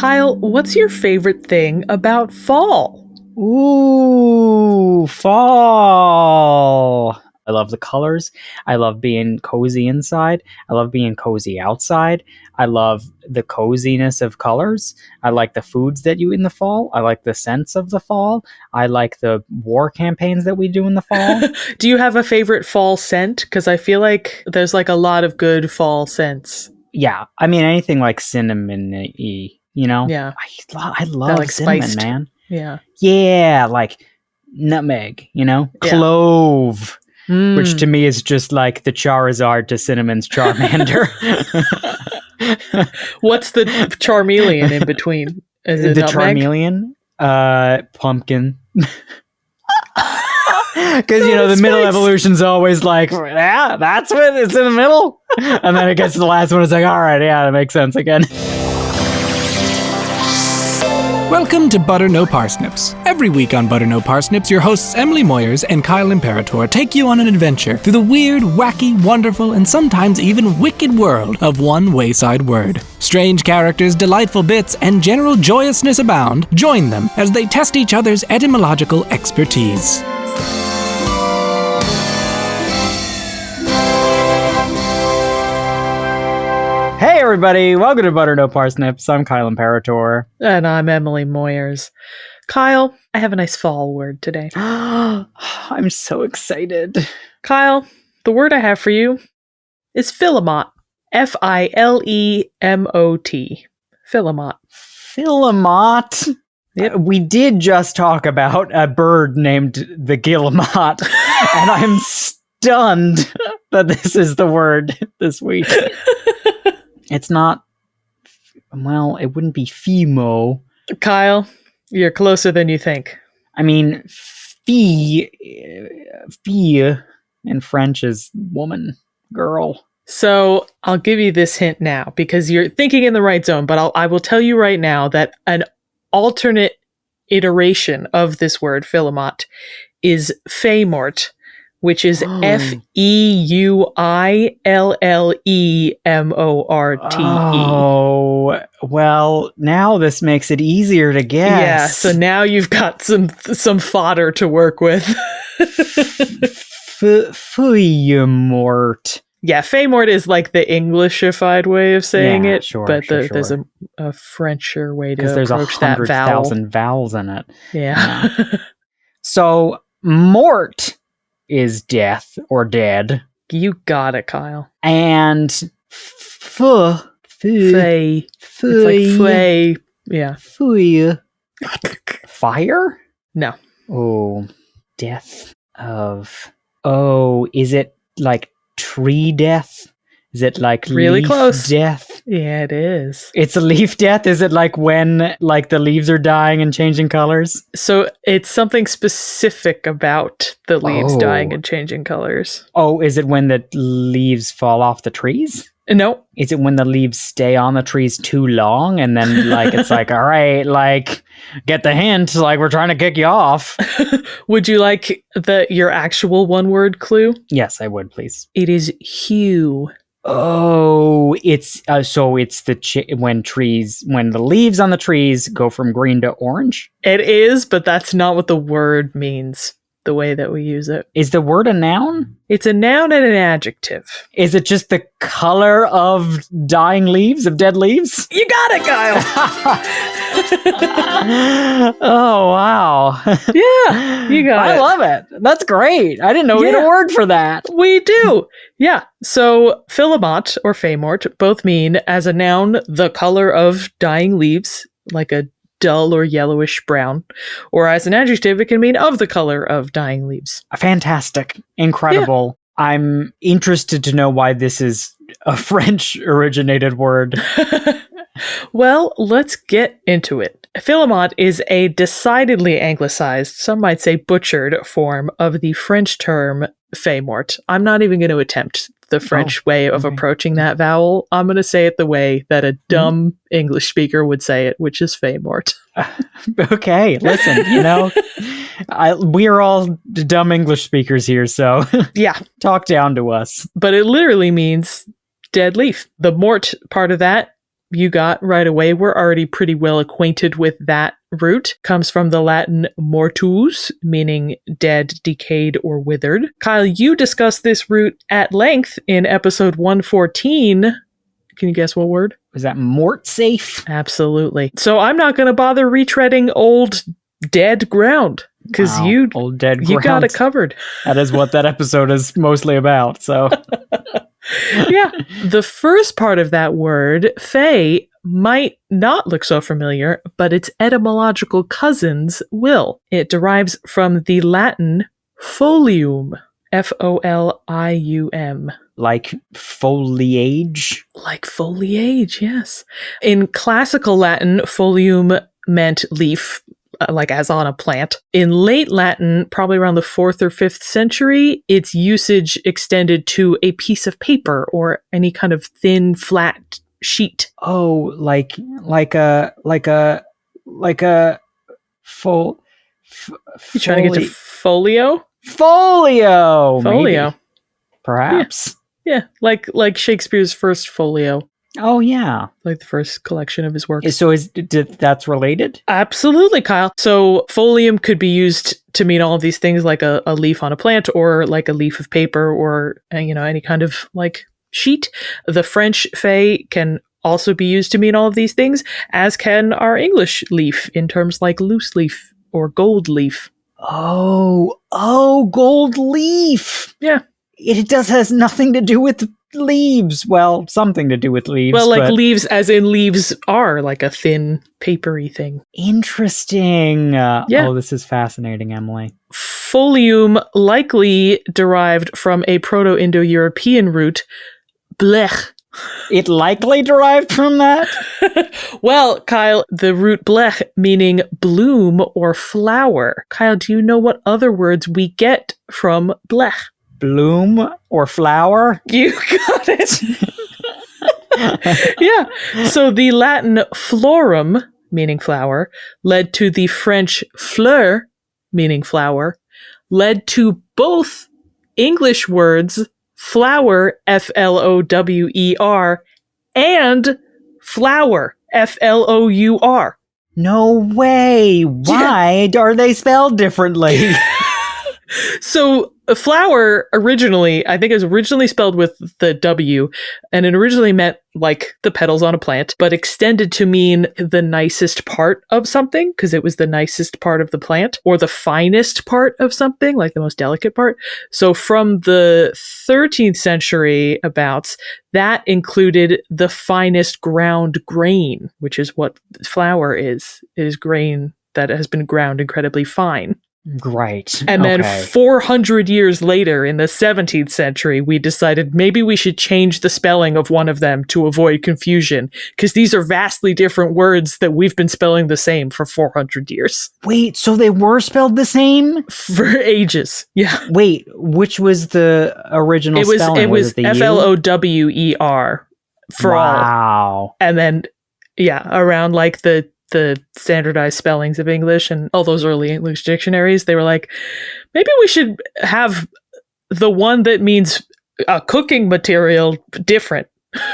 Kyle, what's your favorite thing about fall? Ooh, fall. I love the colors. I love being cozy inside. I love being cozy outside. I love the coziness of colors. I like the foods that you eat in the fall. I like the scents of the fall. I like the war campaigns that we do in the fall. Do you have a favorite fall scent? Because I feel like there's like a lot of good fall scents. Yeah, I mean anything like cinnamon-y, you know? Yeah. I love like cinnamon, spiced. man. Yeah. Yeah, like nutmeg, you know? Yeah. Clove. Which to Mm. me is just like the Charizard to Cinnamon's Charmander. What's the Charmeleon in between? Is it The nutmeg? Charmeleon? Pumpkin. Because, you know, the middle Spice. evolution's always like, yeah, that's what it's in the middle. And then it gets to the last one, it's like, all right, yeah, that makes sense again. Welcome to Butter No Parsnips. Every week on Butter No Parsnips, your hosts Emily Moyers and Kyle Imperator take you on an adventure through the weird, wacky, wonderful, and sometimes even wicked world of one wayside word. Strange characters, delightful bits, and general joyousness abound. Join them as they test each other's etymological expertise. Hey, everybody. Welcome to Butter No Parsnips. I'm Kyle Imperator. And I'm Emily Moyers. Kyle, I have a nice fall word today. I'm so excited. Kyle, the word I have for you is Filemot. Filemot. Filemot. Filemot. Yep. We did just talk about a bird named the guillemot, and I'm stunned that this is the word this week. It's not, well, it wouldn't be fimo. Kyle, you're closer than you think. I mean, fille in French is woman, girl. So I'll give you this hint now because you're thinking in the right zone, but I will tell you right now that an alternate iteration of this word, Filemot, is feuille-morte, which is Feuillemorte. Oh, well, now this makes it easier to guess. Yeah, so now you've got some fodder to work with. Feuille-morte. Yeah, feuille-morte is like the Englishified way of saying it, sure, but sure. there's a Frencher way to there's approach that vowel. 100,000 vowels in it. Yeah. So, mort is death or dead. You got it, Kyle. And Fey. It's like fey. Yeah. Feuille. Fire? No. Oh, death of... Oh, is it like tree death? Is it like Really leaf close. death? Yeah, it is. It's a leaf death? Is it like when like the leaves are dying and changing colors? So it's something specific about the leaves Oh. dying and changing colors. Oh, is it when the leaves fall off the trees? No. Is it when the leaves stay on the trees too long and then like it's like, all right, like get the hint, like we're trying to kick you off? Would you like your actual one-word clue? Yes, I would, please. It is hue. Oh, it's so it's when the leaves on the trees go from green to orange? It is, but that's not what the word means, the way that we use it. Is the word a noun? It's a noun and an adjective. Is it just the color of dying leaves, of dead leaves? You got it, Kyle! Oh, wow. Yeah, you got it. I love it. That's great. I didn't know we had a word for that. We do. Yeah. So Filemot or feuille-morte both mean as a noun the color of dying leaves, like a dull or yellowish brown, or as an adjective it can mean of the color of dying leaves. Fantastic. Incredible. Yeah. I'm interested to know why this is a French originated word. Well, let's get into it. Filemot is a decidedly anglicized, some might say butchered, form of the French term feuille-morte. I'm not even going to attempt the French way of approaching that vowel. I'm going to say it the way that a dumb English speaker would say it, which is feuille-morte. Okay, listen, you know, we are all dumb English speakers here, so yeah, talk down to us. But it literally means dead leaf. The mort part of that you got right away. We're already pretty well acquainted with that root. Comes from the Latin mortus, meaning dead, decayed, or withered. Kyle, you discussed this root at length in episode 114. Can you guess what word? Was that mort safe? Absolutely. So I'm not going to bother retreading old dead ground because old dead ground. You got it covered. That is what that episode is mostly about. So yeah. The first part of that word, fey, might not look so familiar, but its etymological cousins will. It derives from the Latin folium, Folium. Like foliage? Like foliage, yes. In classical Latin, folium meant leaf, like as on a plant. In late Latin, probably around the 4th or 5th century, its usage extended to a piece of paper or any kind of thin, flat sheet. Oh, like a full. You trying to get to folio? Folio. Folio. Maybe. Perhaps. Yeah, like Shakespeare's first folio. Oh, yeah. Like the first collection of his works. So that's related? Absolutely, Kyle. So folium could be used to mean all of these things, like a leaf on a plant or like a leaf of paper or, any kind of like sheet. The French feuille can also be used to mean all of these things, as can our English leaf in terms like loose leaf or gold leaf. Oh, gold leaf. Yeah. It has nothing to do with leaves. Well, something to do with leaves. Well, like leaves as in leaves are like a thin, papery thing. Interesting. Yeah. Oh, this is fascinating, Emily. Folium likely derived from a Proto-Indo-European root, blech. It likely derived from that? Well, Kyle, the root blech meaning bloom or flower. Kyle, do you know what other words we get from blech? Bloom or flower? You got it. Yeah. So the Latin florum, meaning flower, led to the French fleur, meaning flower, led to both English words flower, Flower, and flower, Flour. No way. Why are they spelled differently? So flower originally, I think it was originally spelled with the W, and it originally meant like the petals on a plant, but extended to mean the nicest part of something, because it was the nicest part of the plant, or the finest part of something, like the most delicate part. So from the 13th century abouts, that included the finest ground grain, which is what flour is. It is grain that has been ground incredibly fine. Right. And then 400 years later, in the 17th century, we decided maybe we should change the spelling of one of them to avoid confusion, because these are vastly different words that we've been spelling the same for 400 years. Wait, so they were spelled the same? For ages, yeah. Wait, which was the original spelling? It was Flower for all. Wow. And then, yeah, around like the standardized spellings of English and all those early English dictionaries, they were like, maybe we should have the one that means a cooking material different.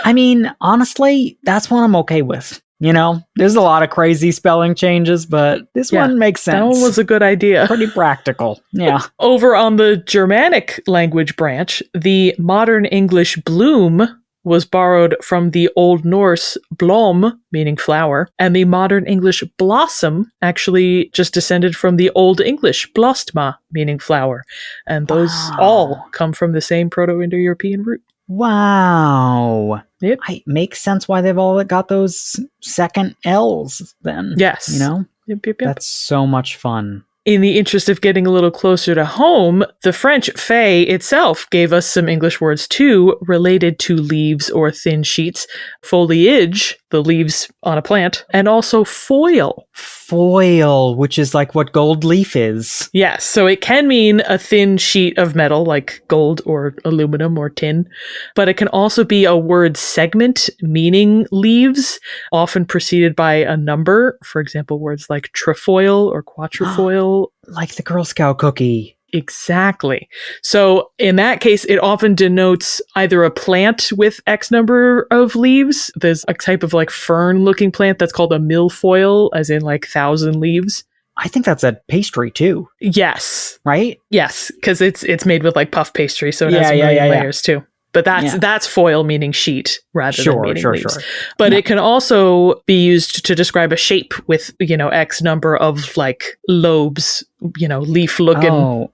I mean, honestly, that's what I'm okay with. There's a lot of crazy spelling changes, but this one makes sense. That one was a good idea. Pretty practical. Yeah. Over on the Germanic language branch, the modern English bloom was borrowed from the Old Norse blom, meaning flower, and the modern English blossom actually just descended from the Old English blostma, meaning flower. And those all come from the same Proto-Indo-European root. Wow. Yep. It makes sense why they've all got those second L's then. Yes. Yep. That's so much fun. In the interest of getting a little closer to home, the French feuille itself gave us some English words too, related to leaves or thin sheets. Foliage, the leaves on a plant, and also foil. Foil, which is like what gold leaf is. Yes, so it can mean a thin sheet of metal like gold or aluminum or tin, but it can also be a word segment meaning leaves, often preceded by a number. For example, words like trefoil or quatrefoil. Like the Girl Scout cookie. Exactly. So in that case, it often denotes either a plant with X number of leaves. There's a type of like fern looking plant that's called a milfoil, as in like 1,000 leaves. I think that's a pastry too, Yes. right? Yes. Because it's made with like puff pastry. So it has Yeah, a yeah, million yeah, yeah. layers too. But that's foil, meaning sheet, rather than meaning leaves. But it can also be used to describe a shape with, X number of like lobes, leaf-looking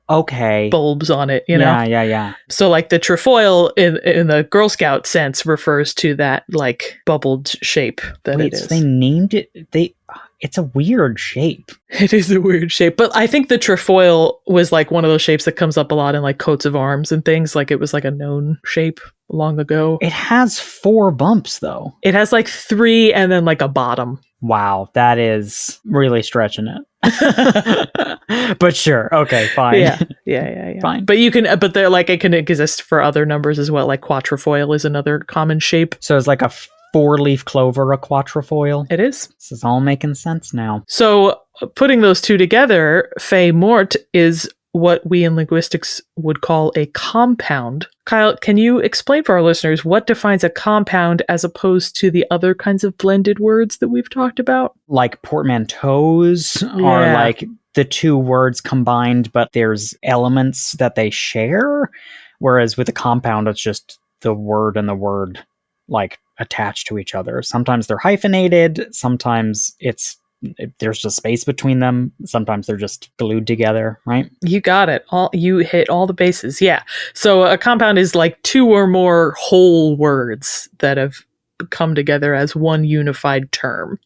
bulbs on it, Yeah. So like the trefoil in the Girl Scout sense refers to that like bubbled shape that it is. So they named it, it's a weird shape. It is a weird shape. But I think the trefoil was like one of those shapes that comes up a lot in like coats of arms and things. Like it was like a known shape long ago. It has 4 bumps though. It has like 3 and then like a bottom. Wow, that is really stretching it. But sure, okay, fine. Yeah. Fine. But they're like, it can exist for other numbers as well. Like quatrefoil is another common shape. So it's like a 4-leaf clover, a quatrefoil. It is. This is all making sense now. So putting those two together, feuille-morte is what we in linguistics would call a compound. Kyle, can you explain for our listeners what defines a compound as opposed to the other kinds of blended words that we've talked about? Like portmanteaus are like the 2 words combined, but there's elements that they share. Whereas with a compound, it's just the word and the word like attached to each other. Sometimes they're hyphenated. Sometimes there's just space between them. Sometimes they're just glued together, right? You got it. You hit all the bases. Yeah. So a compound is like 2 or more whole words that have come together as one unified term.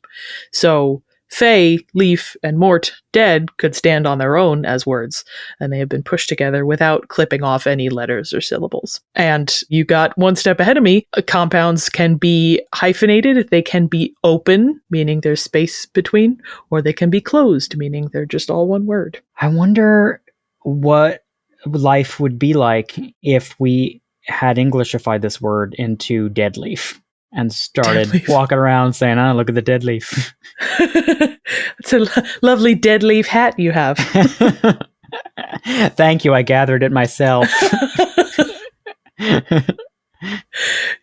So feuille, leaf, and morte, dead, could stand on their own as words, and they have been pushed together without clipping off any letters or syllables. And you got one step ahead of me. Compounds can be hyphenated, they can be open, meaning there's space between, or they can be closed, meaning they're just all one word. I wonder what life would be like if we had Englishified this word into dead leaf. And started walking around saying, look at the dead leaf. It's a lovely dead leaf hat you have. Thank you. I gathered it myself.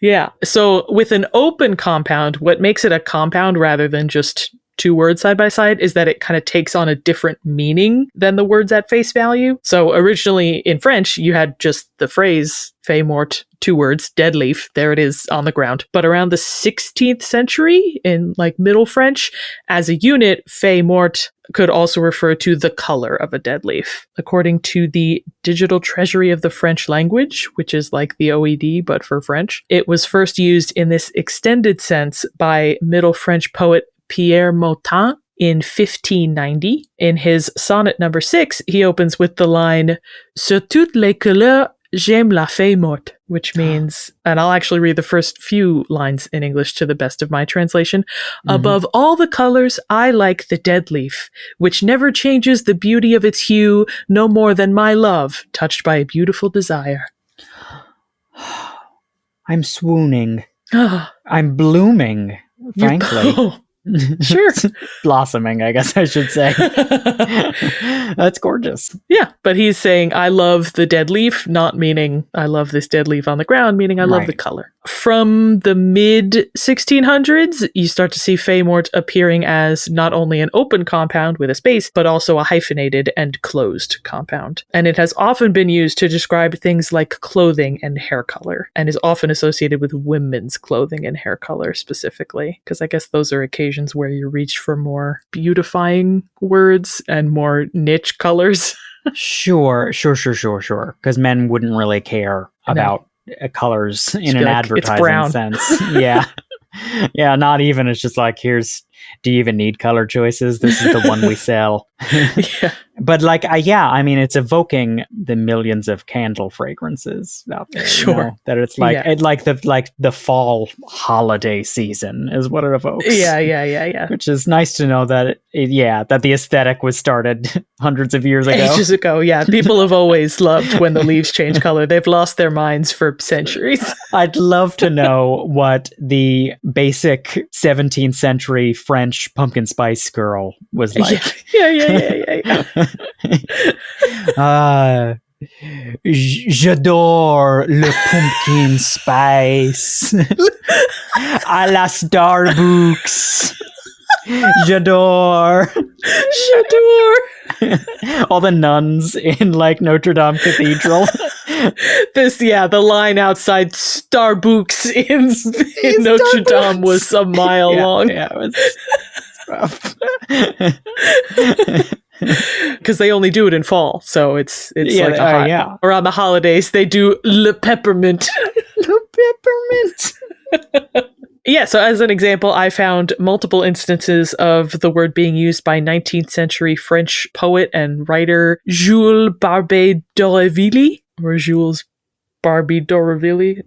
Yeah. So with an open compound, what makes it a compound rather than just 2 words side by side is that it kind of takes on a different meaning than the words at face value. So originally in French, you had just the phrase feuille-morte, 2 words, dead leaf. There it is on the ground. But around the 16th century in like Middle French, as a unit, feuille-morte could also refer to the color of a dead leaf. According to the Digital Treasury of the French Language, which is like the OED, but for French, it was first used in this extended sense by Middle French poet Pierre Motin in 1590. In his sonnet number 6, he opens with the line, Sur toutes les couleurs, j'aime la feuille-morte, which means, and I'll actually read the first few lines in English to the best of my translation. Above all the colors, I like the dead leaf, which never changes the beauty of its hue, no more than my love, touched by a beautiful desire. I'm swooning. I'm blooming, frankly. Sure. Blossoming, I guess I should say. That's gorgeous. Yeah, but he's saying, I love the dead leaf, not meaning I love this dead leaf on the ground, meaning I love the color. From the mid-1600s, you start to see feuille-morte appearing as not only an open compound with a space, but also a hyphenated and closed compound. And it has often been used to describe things like clothing and hair color, and is often associated with women's clothing and hair color specifically, because I guess those are occasions where you reach for more beautifying words and more niche colors. Sure. Because men wouldn't really care about colors in an advertising sense. Yeah. Yeah, not even. It's just like, do you even need color choices? This is the one we sell. Yeah. But I mean, it's evoking the millions of candle fragrances out there. Sure. That it's like, the fall holiday season is what it evokes. Yeah. Which is nice to know that, that the aesthetic was started hundreds of years ago. Ages ago, yeah. People have always loved when the leaves change color. They've lost their minds for centuries. I'd love to know what the basic 17th century French pumpkin spice girl was like. Yeah. J'adore le pumpkin spice à la Starbucks. J'adore. All the nuns in like Notre Dame Cathedral. The line outside Starbucks in Notre Dame was a mile long. Yeah, it was rough. Because they only do it in fall, so it's like a hot. Around the holidays, they do le peppermint. Le peppermint. Yeah, so as an example, I found multiple instances of the word being used by 19th century French poet and writer Jules Barbé d'Aurevilly, or Jules Barbie d'Aurevilly,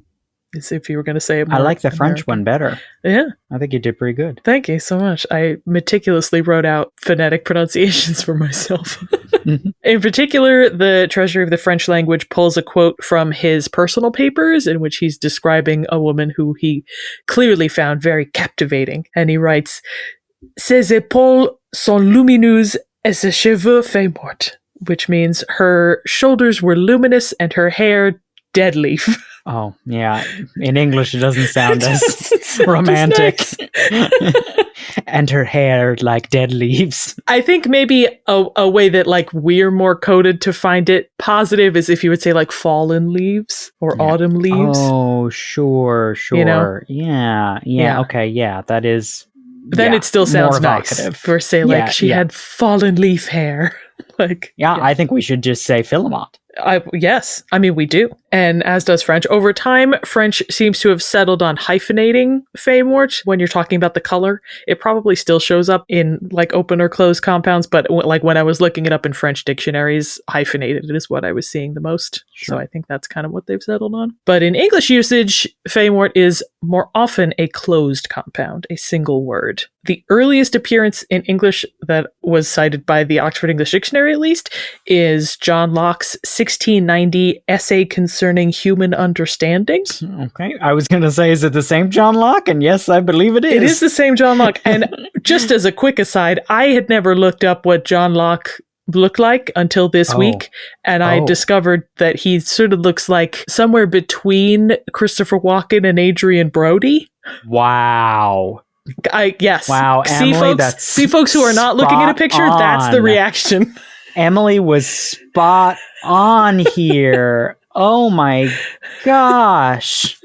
as if you were going to say it more I like the American. French one better. Yeah. I think you did pretty good. Thank you so much. I meticulously wrote out phonetic pronunciations for myself. In particular, the Treasury of the French Language pulls a quote from his personal papers in which he's describing a woman who he clearly found very captivating. And he writes, "Ses épaules sont lumineuses et ses cheveux feuille-morte," which means her shoulders were luminous and her hair dead leaf. Oh, yeah. In English, it doesn't sound as romantic. And her hair like dead leaves. I think maybe a way that like we're more coded to find it positive is if you would say like fallen leaves or autumn leaves. Oh, sure. You know? Yeah. Okay. Yeah. That is. Then it still sounds nice. Or say like she had fallen leaf hair. I think we should just say Filemot. Yes, I mean we do, and as does French. Over time, French seems to have settled on hyphenating feuille-morte when you're talking about the color. It probably still shows up in like open or closed compounds, but like when I was looking it up in French dictionaries, hyphenated is what I was seeing the most. Sure. So I think that's kind of what they've settled on. But in English usage, feuille-morte is more often a closed compound, a single word. The earliest appearance in English that was cited by the Oxford English Dictionary, at least, is John Locke's 1690 essay concerning human understanding. Okay. I was going to say, is it the same John Locke? And yes, I believe it is. It is the same John Locke. And just as a quick aside, I had never looked up what John Locke looked like until this week. And I discovered that he sort of looks like somewhere between Christopher Walken and Adrian Brody. Wow. Yes. Wow, Emily, see folks who are not looking at a picture, that's the reaction. Emily was spot on here. Oh my gosh.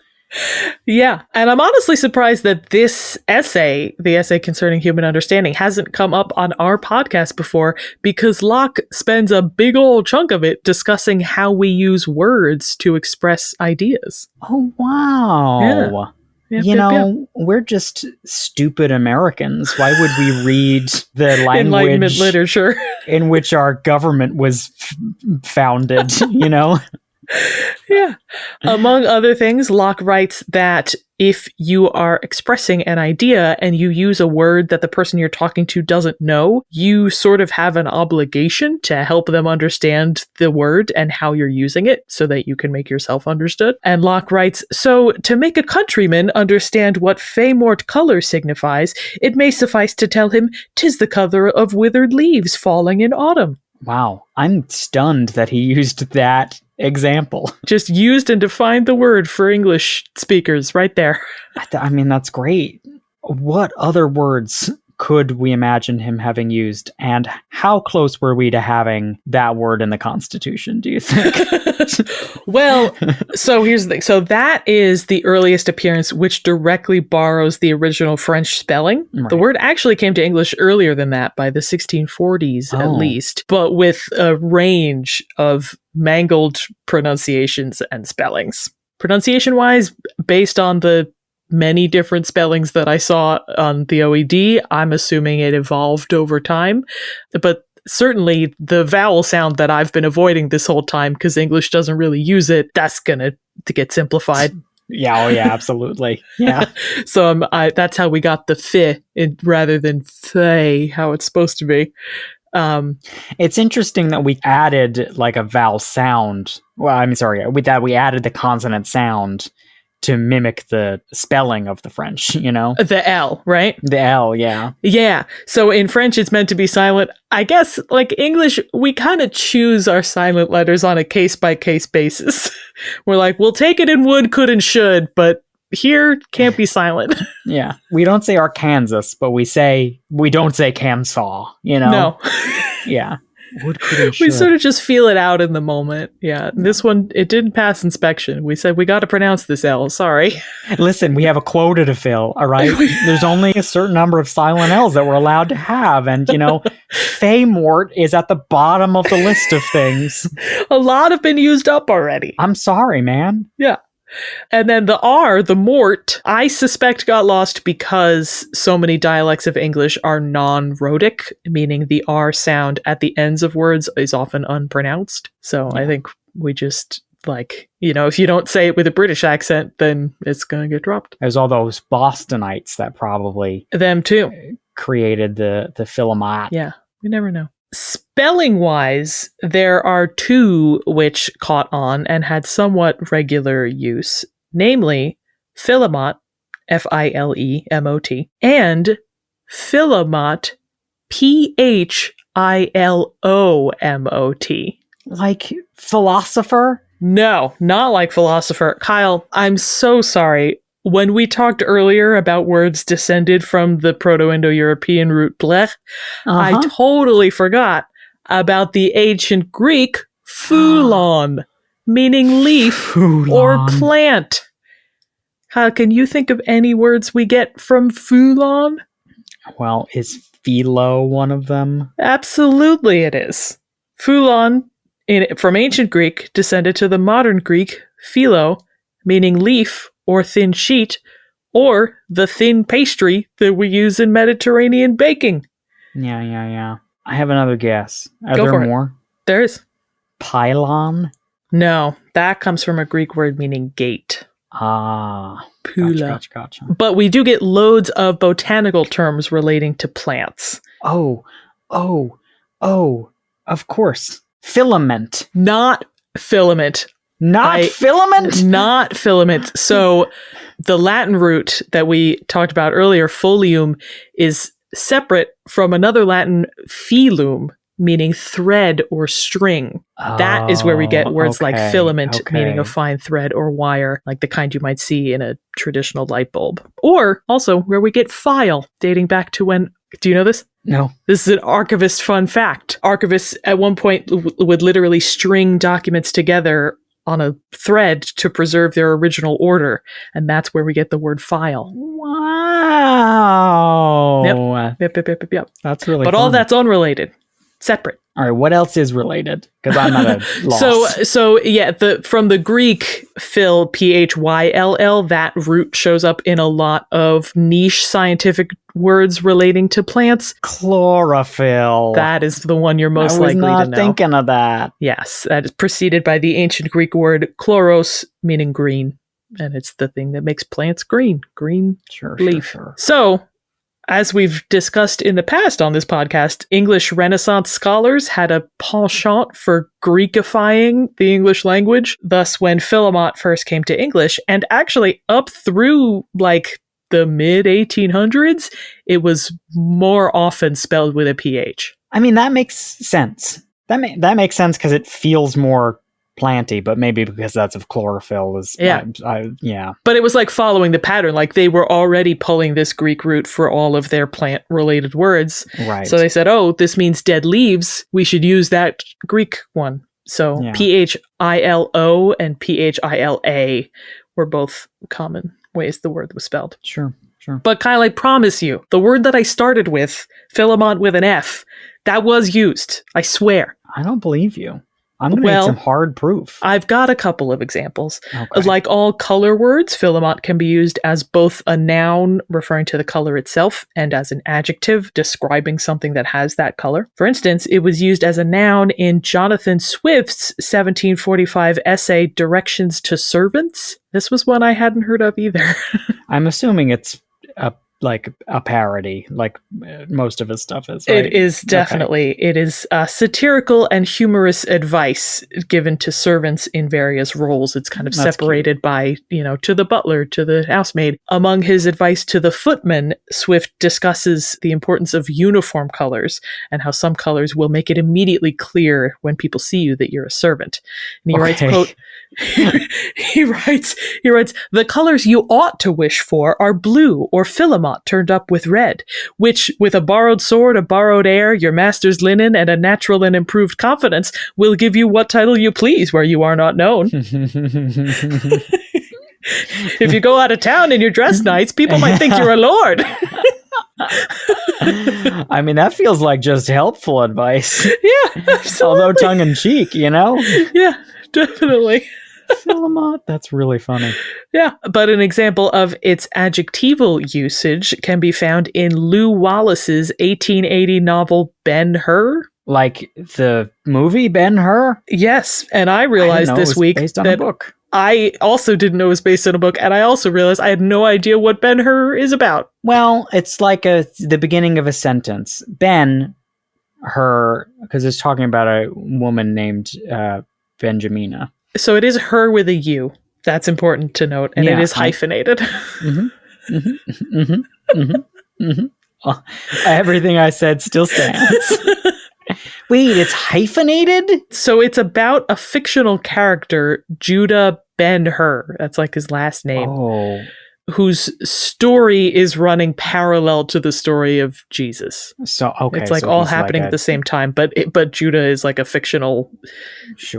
Yeah, and I'm honestly surprised that this essay, the essay concerning human understanding, hasn't come up on our podcast before, because Locke spends a big old chunk of it discussing how we use words to express ideas. Oh, wow. Yeah. We're just stupid Americans. Why would we read the language Enlightenment literature in which our government was founded, Yeah. Among other things, Locke writes that if you are expressing an idea and you use a word that the person you're talking to doesn't know, you sort of have an obligation to help them understand the word and how you're using it so that you can make yourself understood. And Locke writes, "So to make a countryman understand what feuille-morte color signifies, it may suffice to tell him 'tis the color of withered leaves falling in autumn." Wow. I'm stunned that he used that example. Just used and defined the word for English speakers right there. I mean, that's great. What other words could we imagine him having used? And how close were we to having that word in the Constitution, do you think? Well, so here's the thing. So that is the earliest appearance, which directly borrows the original French spelling. Right. The word actually came to English earlier than that, by the 1640s at least, but with a range of mangled pronunciations and spellings. Pronunciation-wise, based on the many different spellings that I saw on the OED, I'm assuming it evolved over time. But certainly the vowel sound that I've been avoiding this whole time because English doesn't really use it, that's gonna get simplified. Yeah, absolutely. Yeah. So that's how we got the fi rather than fey, how it's supposed to be. It's interesting that we added like a vowel sound. Well, I'm sorry, with that we added the consonant sound to mimic the spelling of the French, you know? The L, right? The L, yeah. Yeah. So in French, it's meant to be silent. I guess, like English, we kind of choose our silent letters on a case-by-case basis. We're like, we'll take it in would, could, and should, but here can't be silent. Yeah. We don't say Arkansas, but we don't say Kamsaw, you know? No. Yeah. Would, could, and We should. sort of just feel it out in the moment. Yeah. This one, it didn't pass inspection. We said, we got to pronounce this L. Sorry. Listen, we have a quota to fill, all right? There's only a certain number of silent L's that we're allowed to have. And, you know, feuille-morte is at the bottom of the list of things. A lot have been used up already. I'm sorry, man. Yeah. And then the R, the mort, I suspect got lost because so many dialects of English are non-rhotic, meaning the R sound at the ends of words is often unpronounced. So I think we just, like, you know, if you don't say it with a British accent, then it's going to get dropped. There's all those Bostonites that probably Them too. created the Filemot. Yeah, we never know. Spelling-wise, there are two which caught on and had somewhat regular use, namely Filemot, Filemot, and Filemot, Philomot. Like philosopher? No, not like philosopher. Kyle, I'm so sorry. When we talked earlier about words descended from the Proto-Indo-European root blech, I totally forgot about the ancient Greek foulon, meaning leaf or plant. How can you think of any words we get from foulon? Well, is philo one of them? Absolutely it is. Foulon, from ancient Greek, descended to the modern Greek philo, meaning leaf or thin sheet, or the thin pastry that we use in Mediterranean baking. Yeah. I have another guess. Are Go there for it. more? There is. Pylon? No, that comes from a Greek word meaning gate. Ah. Pula. Gotcha. But we do get loads of botanical terms relating to plants. Oh, of course. Filament. Not filament. Not filament? Not filament. So the Latin root that we talked about earlier, folium, is separate from another Latin filum, meaning thread or string. That is where we get words like filament, meaning a fine thread or wire, like the kind you might see in a traditional light bulb. Or also where we get file, dating back to when... Do you know this? No. This is an archivist fun fact. Archivists at one point would literally string documents together on a thread to preserve their original order. And that's where we get the word file. Wow. Yep. That's really But fun. all that's unrelated. Separate. All right, what else is related? Because I'm at a loss. So yeah, from the Greek phil, Phyll, that root shows up in a lot of niche scientific words relating to plants. Chlorophyll. That is the one you're most likely to know. I was not thinking of that. Yes, that is preceded by the ancient Greek word chloros, meaning green. And it's the thing that makes plants green. Green leaf. Sure. So, as we've discussed in the past on this podcast, English Renaissance scholars had a penchant for Greekifying the English language. Thus, when Filemot first came to English, and actually up through like the mid-1800s, it was more often spelled with a PH. I mean, that makes sense. That makes sense because it feels more planty, but maybe because that's of chlorophyll is yeah. But it was like following the pattern, like they were already pulling this Greek root for all of their plant related words. Right. So they said, oh, this means dead leaves. We should use that Greek one. So Philo and Phila were both common ways the word was spelled. Sure. But Kyle, I promise you, the word that I started with, Filemot with an F, that was used. I swear. I don't believe you. I'm going to need some hard proof. I've got a couple of examples. Okay. Like all color words, Filemot can be used as both a noun referring to the color itself and as an adjective describing something that has that color. For instance, it was used as a noun in Jonathan Swift's 1745 essay, Directions to Servants. This was one I hadn't heard of either. I'm assuming it's like a parody, like most of his stuff is, right? It is definitely. Okay. It is satirical and humorous advice given to servants in various roles. It's kind of separated by, to the butler, to the housemaid. Among his advice to the footman, Swift discusses the importance of uniform colors and how some colors will make it immediately clear when people see you that you're a servant. And he writes, quote, he writes, the colors you ought to wish for are blue or Filemot turned up with red, which with a borrowed sword, a borrowed air, your master's linen, and a natural and improved confidence will give you what title you please where you are not known. If you go out of town and you're dressed nice, people might think you're a lord. I mean, that feels like just helpful advice. Yeah, absolutely. Although tongue-in-cheek, Yeah, definitely. Filemot, that's really funny. Yeah, but an example of its adjectival usage can be found in Lew Wallace's 1880 novel Ben-Hur. Like the movie Ben-Hur? Yes, and I realized this week based on that a book. I also didn't know it was based on a book, and I also realized I had no idea what Ben-Hur is about. Well, it's like the beginning of a sentence. Ben-Hur, because it's talking about a woman named Benjamina. So it is her with a U. That's important to note, and it is hyphenated. Everything I said still stands. Wait, it's hyphenated? So it's about a fictional character, Judah Ben-Hur. That's like his last name. Oh. Whose story is running parallel to the story of Jesus. So okay, it's like all happening at the same time, but Judah is like a fictional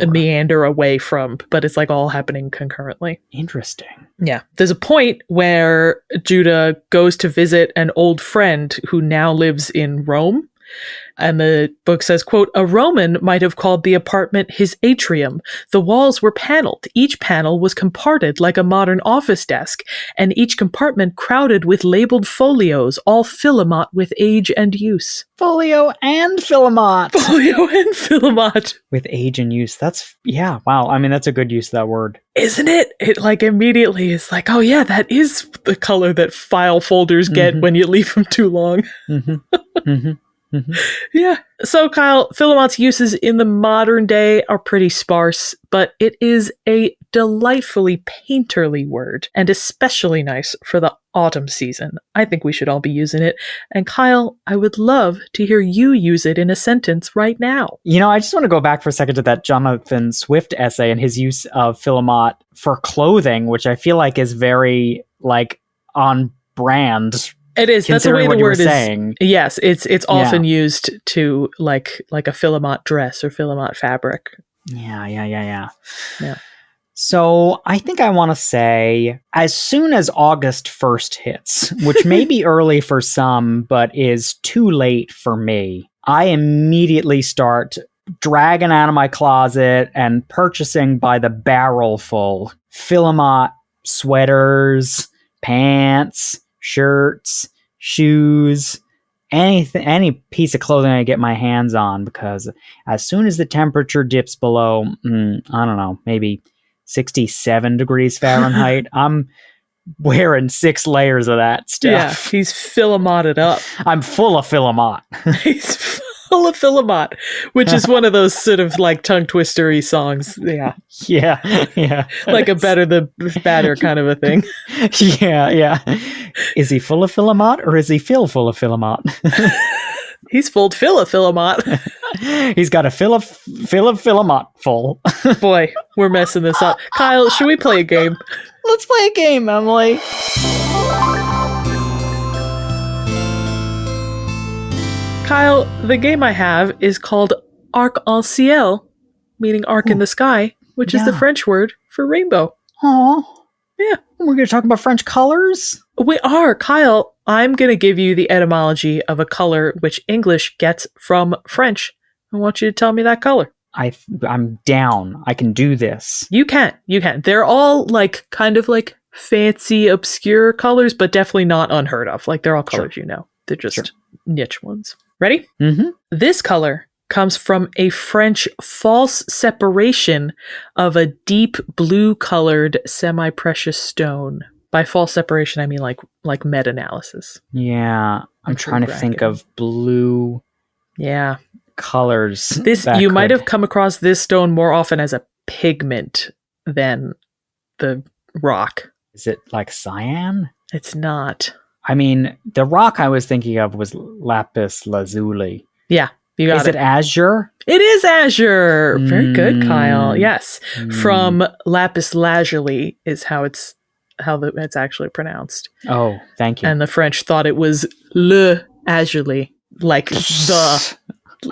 meander away from, but it's like all happening concurrently. Interesting. Yeah. There's a point where Judah goes to visit an old friend who now lives in Rome. And the book says, quote, a Roman might have called the apartment his atrium. The walls were paneled. Each panel was comparted like a modern office desk, and each compartment crowded with labeled folios, all Filemot with age and use. Folio and Filemot. Folio and Filemot. With age and use. Wow. I mean, that's a good use of that word. Isn't it? It like immediately is like, oh yeah, that is the color that file folders get when you leave them too long. Yeah. So, Kyle, Filemot's uses in the modern day are pretty sparse, but it is a delightfully painterly word, and especially nice for the autumn season. I think we should all be using it. And Kyle, I would love to hear you use it in a sentence right now. I just want to go back for a second to that Jonathan Swift essay and his use of Filemot for clothing, which I feel like is very, on brand. It is. That's the way the word is. Saying. Yes, it's often used to like a Filemot dress or Filemot fabric. Yeah. So I think I want to say, as soon as August 1st hits, which may be early for some, but is too late for me, I immediately start dragging out of my closet and purchasing by the barrel full Filemot sweaters, pants, shirts, shoes, any piece of clothing I get my hands on, because as soon as the temperature dips below, I don't know, maybe 67 degrees Fahrenheit, I'm wearing 6 layers of that stuff. Yeah, he's Filemoted up. I'm full of Filemot. He's full of Filemot, which is one of those sort of like tongue twistery songs. Yeah. Like a better the badder kind of a thing. Yeah. Is he full of Filemot or is he full of Filemot? He's full of Filemot. He's got a fill of Filemot full. Boy, we're messing this up. Kyle, should we play a game? Let's play a game, Emily. Kyle, the game I have is called Arc-en-Ciel, meaning arc in the sky, which is the French word for rainbow. Aww. Yeah. We're going to talk about French colors? We are. Kyle, I'm going to give you the etymology of a color which English gets from French. I want you to tell me that color. I'm down. I can do this. You can. They're all kind of fancy, obscure colors, but definitely not unheard of. They're all colors you know. They're just niche ones. Ready? Mm-hmm. This color comes from a French false separation of a deep blue-colored semi-precious stone. By false separation, I mean like meta-analysis. Yeah. I'm Like trying to think bracketing. of blue Yeah. colors. This that you might could- have come across this stone more often as a pigment than the rock. Is it like cyan? It's not. I mean, the rock I was thinking of was lapis lazuli. Yeah, you got Is it it. azure? It is azure. Very good, Kyle. Mm. Yes, from lapis lazuli is how it's actually pronounced. Oh, thank you. And the French thought it was le azuli, like the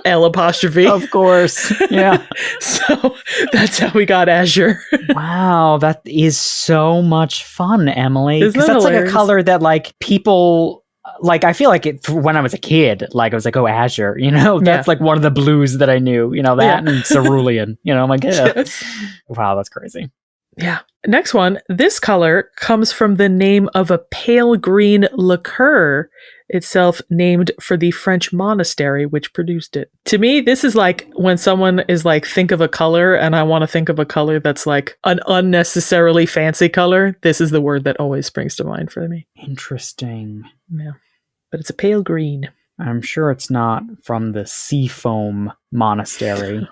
L apostrophe. Of course. Yeah. So that's how we got azure. Wow, that is so much fun, Emily. Isn't Because that that's like a hilarious? color that like people like. I feel like it when I was a kid. Like I was like, oh, azure. You know, that's like one of the blues that I knew. You know that and cerulean. You know, I'm like, yeah. Yes. Wow, that's crazy. Yeah. Next one. This color comes from the name of a pale green liqueur, itself named for the French monastery which produced it. To me, this is like when someone is like, think of a color, and I want to think of a color that's like an unnecessarily fancy color. This is the word that always springs to mind for me. Interesting. Yeah. But it's a pale green. I'm sure it's not from the Seafoam Monastery.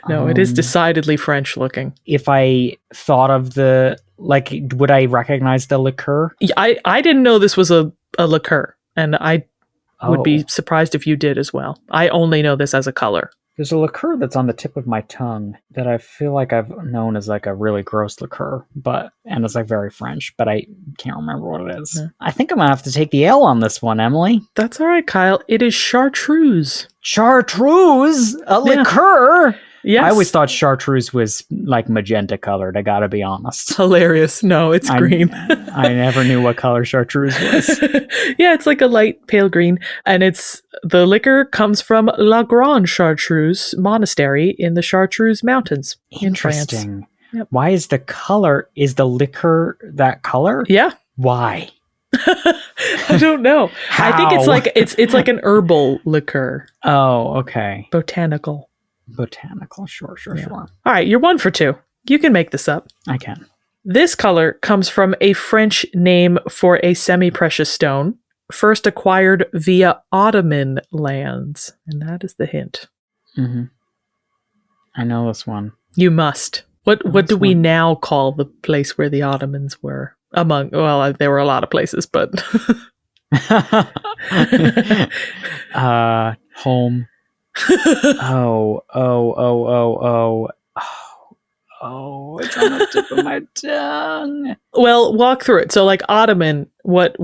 No, it is decidedly French looking. If I thought of the like, would I recognize the liqueur? Yeah, I didn't know this was a liqueur, and I would be Oh. surprised if you did as well. I only know this as a color. There's a liqueur that's on the tip of my tongue that I feel like I've known as like a really gross liqueur, and it's like very French, but I can't remember what it is. Yeah. I think I'm gonna have to take the L on this one, Emily. That's all right, Kyle. It is chartreuse. Chartreuse, a liqueur. Yes. I always thought chartreuse was like magenta colored. I gotta be honest. Hilarious. No, it's green. I never knew what color chartreuse was. Yeah, it's like a light pale green, and the liquor comes from La Grande Chartreuse Monastery in the Chartreuse Mountains in France. Interesting. Yep. Why is the liquor that color? Yeah. Why? I don't know. I think it's How? like it's like an herbal liqueur, Oh, okay. botanical. Botanical. Sure. All right, you're 1 for 2. You can make this up. I can. This color comes from a French name for a semi-precious stone, first acquired via Ottoman lands. And that is the hint. Mm-hmm. I know this one. You must. What This do we one. now call the place where the Ottomans were? There were a lot of places, but Home. Oh, it's on the tip of my tongue. Well, walk through it. So like Ottoman, what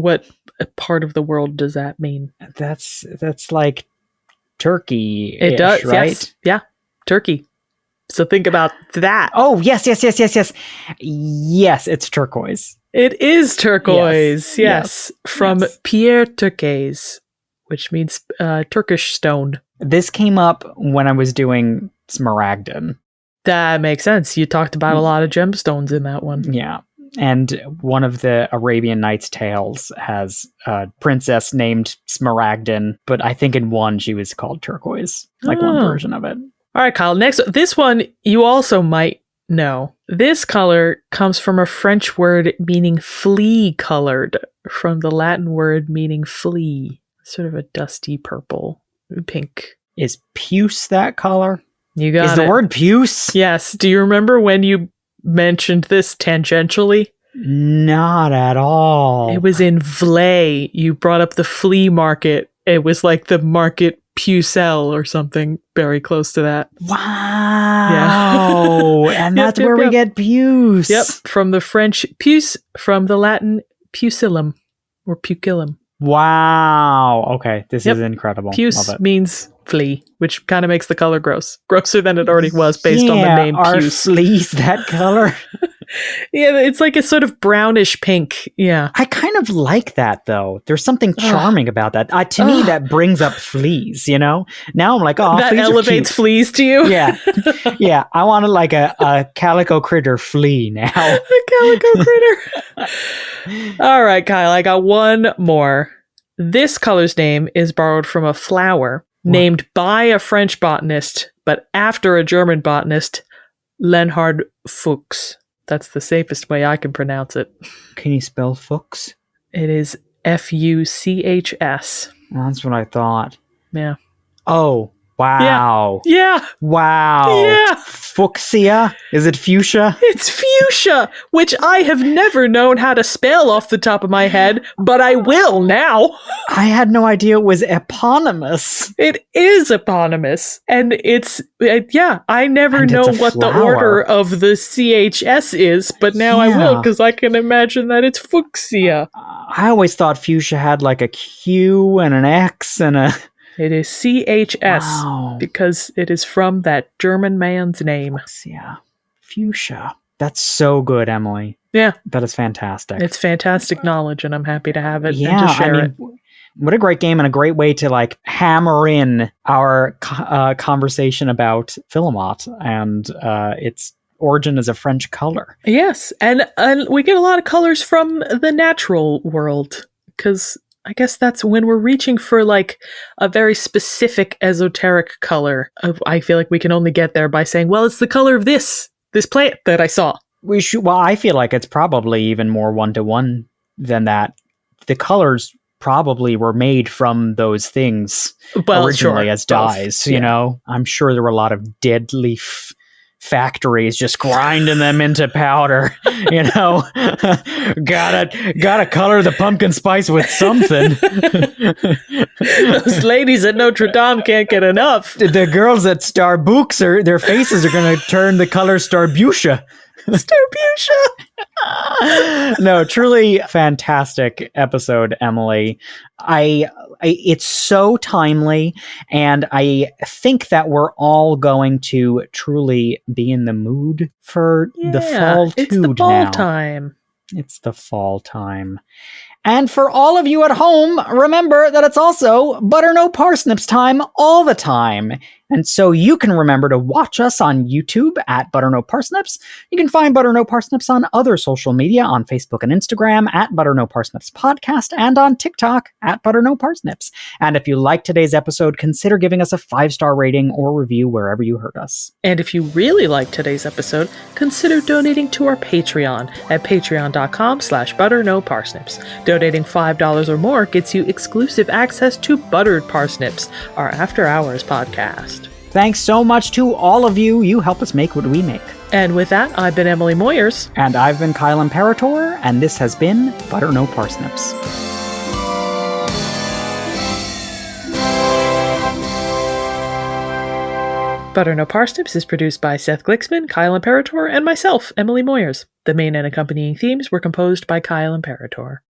part of the world does that mean? That's like Turkey. It does, right? yes. Yeah. Turkey. So think about that. Oh, yes. Yes, it's turquoise. It is turquoise. Yes. From Yes. Pierre Turquoise, which means Turkish stone. This came up when I was doing Smaragdin. That makes sense. You talked about a lot of gemstones in that one. Yeah. And one of the Arabian Nights tales has a princess named Smaragdin, but I think in one she was called turquoise, like one Oh. version of it. All right, Kyle. Next, this one you also might know. This color comes from a French word meaning flea-colored, from the Latin word meaning flea. Sort of a dusty purple, pink. Is puce that color? You got Is the it. word puce? Yes. Do you remember when you mentioned this tangentially? Not at all. It was in Vlay. You brought up the flea market. It was like the market Pucelle or something very close to that. Wow. And Yep, that's yep, where we yep. get puce. Yep, from the French puce, from the Latin pucillum or pupillum. Wow. Okay. This Yep. is incredible. Puce Love it. means flea, which kind of makes the color gross. Grosser than it already was based on the name are puce. fleas that color? Yeah, it's like a sort of brownish pink. Yeah. I kind of like that though. There's something charming about that. To me, that brings up fleas. You know. Now I'm like, oh, that fleas are elevates cute. fleas to you? Yeah, yeah. I want like a calico critter flea now. The calico critter. All right, Kyle, I got one more. This color's name is borrowed from a flower named by a French botanist, but after a German botanist, Leonhard Fuchs. That's the safest way I can pronounce it. Can you spell fuchs? It is Fuchs. That's what I thought. Yeah. Oh, wow. Yeah. Wow. Yeah. Fuchsia? Is it fuchsia? It's fuchsia, which I have never known how to spell off the top of my head, but I will now. I had no idea it was eponymous. It is eponymous, and I never And know it's a what the flower. order of the CHS is, but now I will, Yeah. because I can imagine that it's fuchsia. I always thought fuchsia had like a Q and an X and a... It is CHS, Wow. because it is from that German man's name. Yeah. Fuchsia. That's so good, Emily. Yeah, That is fantastic. it's fantastic knowledge, and I'm happy to have it and Yeah, to share it. what a great game and a great way to like hammer in our conversation about Filemot and its origin as a French color. Yes, and we get a lot of colors from the natural world, because I guess that's when we're reaching for like a very specific esoteric color. I feel like we can only get there by saying, well, it's the color of this plant that I saw. Well, I feel like it's probably even more one-to-one than that. The colors probably were made from those things originally as dyes, you know? I'm sure there were a lot of dead leaf factories just grinding them into powder, you know. gotta color the pumpkin spice with something. Those ladies at Notre Dame can't get enough. The girls at Starbucks, their faces are going to turn the color Starbucia. Starbucia. No, truly fantastic episode, Emily. It's so timely, and I think that we're all going to truly be in the mood for the fall It's the tood fall now. time. It's the fall time. And for all of you at home, remember that it's also Butter No Parsnips time all the time. And so you can remember to watch us on YouTube at Butter No Parsnips. You can find Butter No Parsnips on other social media on Facebook and Instagram at Butter No Parsnips Podcast and on TikTok at Butter No Parsnips. And if you liked today's episode, consider giving us a 5-star rating or review wherever you heard us. And if you really liked today's episode, consider donating to our Patreon at patreon.com/butternoparsnips. Donating $5 or more gets you exclusive access to Buttered Parsnips, our after-hours podcast. Thanks so much to all of you. You help us make what we make. And with that, I've been Emily Moyers. And I've been Kyle Imperator, and this has been Butter No Parsnips. Butter No Parsnips is produced by Seth Glicksman, Kyle Imperator, and myself, Emily Moyers. The main and accompanying themes were composed by Kyle Imperator.